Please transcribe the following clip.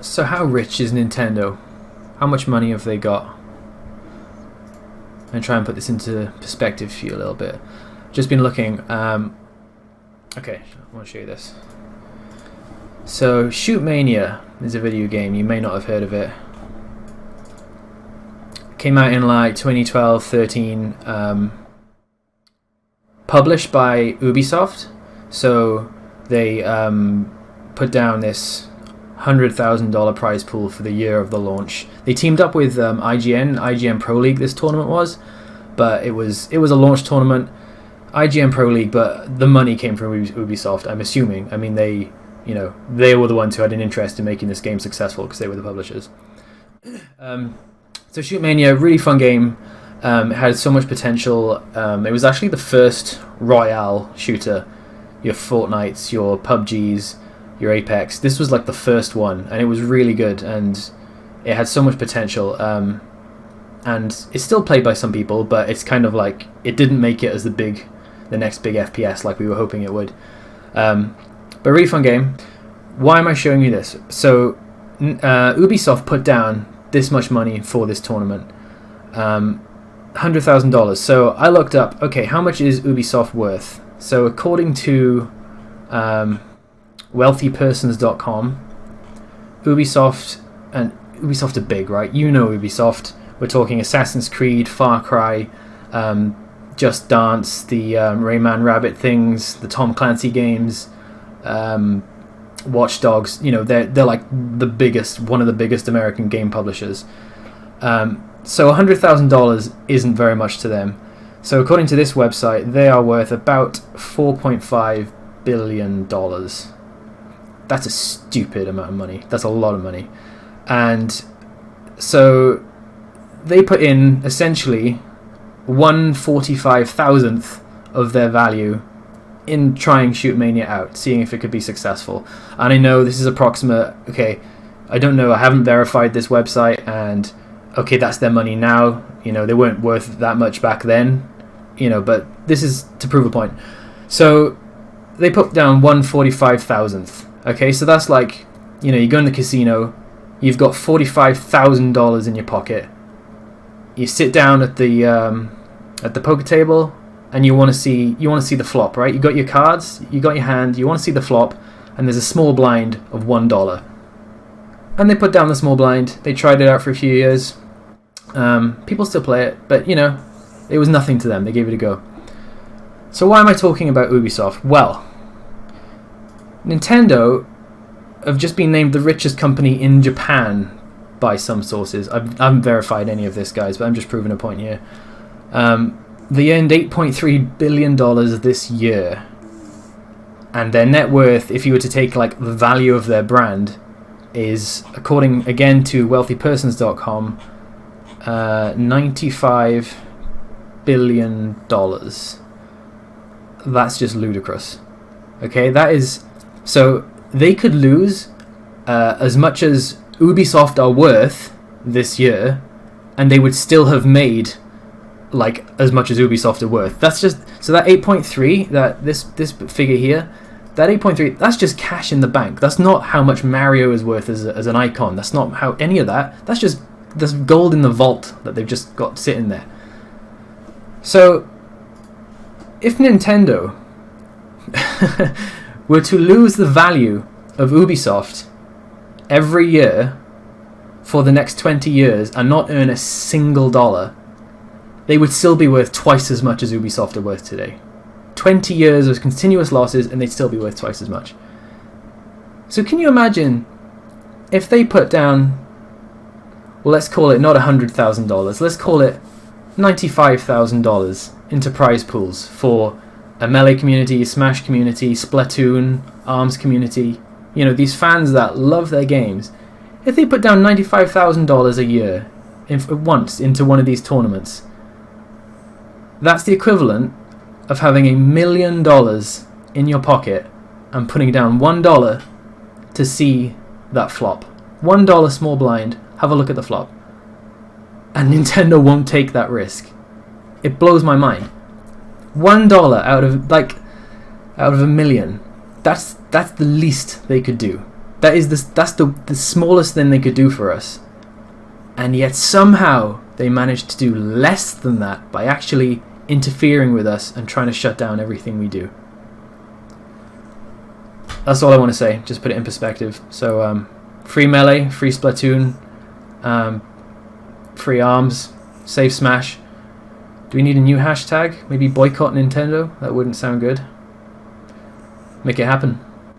So how rich is Nintendo? How much money have they got? And try and put this into perspective for you a little bit. Just been looking. Okay, I want to show you this. So Shoot Mania is a video game. You may not have heard of it. Came out in like 2012, 13. Published by Ubisoft. So they put down this $100,000 prize pool for the year of the launch. They teamed up with IGN Pro League. This tournament was, but it was a launch tournament, IGN Pro League. But the money came from Ubisoft. I'm assuming. I mean, they were the ones who had an interest in making this game successful because they were the publishers. So Shoot Mania, really fun game. It had so much potential. It was actually the first Royale shooter. Your Fortnites, your PUBGs, your Apex. This was like the first one, and it was really good, and it had so much potential. And it's still played by some people, but it's kind of like it didn't make it as the next big FPS like we were hoping it would. But really fun game. Why am I showing you this? So Ubisoft put down this much money for this tournament. $100,000. So I looked up, okay, how much is Ubisoft worth? So according to wealthypersons.com, Ubisoft are big, right? You know Ubisoft. We're talking Assassin's Creed, Far Cry, Just Dance, the Rayman Rabbit things, the Tom Clancy games, Watch Dogs. They're like one of the biggest American game publishers. So $100,000 isn't very much to them. So according to this website, they are worth about $4.5 billion. That's a stupid amount of money. That's a lot of money. And so they put in essentially 1/45,000th of their value in trying Shoot Mania out, seeing if it could be successful. And I know this is approximate. Okay, I don't know. I haven't verified this website, and okay, that's their money now. They weren't worth that much back then. But this is to prove a point. So they put down 1/45,000th. Okay, so that's like, you go in the casino, you've got $45,000 in your pocket. You sit down at the poker table, and you want to see the flop, right? You got your cards, you got your hand, you want to see the flop, and there's a small blind of $1. And they put down the small blind. They tried it out for a few years. People still play it, but it was nothing to them. They gave it a go. So why am I talking about Ubisoft? Well, Nintendo have just been named the richest company in Japan by some sources. I haven't verified any of this, guys, but I'm just proving a point here. They earned $8.3 billion this year. And their net worth, if you were to take like the value of their brand, is, according again to wealthypersons.com, $95 billion. That's just ludicrous. Okay, that is, so they could lose as much as Ubisoft are worth this year, and they would still have made like as much as Ubisoft are worth. That's just, so that 8.3, that this figure here, that 8.3, that's just cash in the bank. That's not how much Mario is worth as an icon. That's not how any of that. That's just this gold in the vault that they've just got sitting there. So if Nintendo were to lose the value of Ubisoft every year for the next 20 years and not earn a single dollar, they would still be worth twice as much as Ubisoft are worth today. 20 years of continuous losses and they'd still be worth twice as much. So can you imagine if they put down, well, let's call it not $100,000, let's call it $95,000 into prize pools for a Melee community, Smash community, Splatoon, ARMS community, these fans that love their games. If they put down $95,000 a year once into one of these tournaments, that's the equivalent of having $1 million in your pocket and putting down $1 to see that flop. $1 small blind, have a look at the flop. And Nintendo won't take that risk. It blows my mind. $1 out of $1 million. That's the least they could do. That's the smallest thing they could do for us, and yet somehow they managed to do less than that by actually interfering with us and trying to shut down everything we do. That's all I want to say. Just put it in perspective. So free Melee, free Splatoon, free Arms, save Smash. Do we need a new hashtag? Maybe Boycott Nintendo? That wouldn't sound good. Make it happen.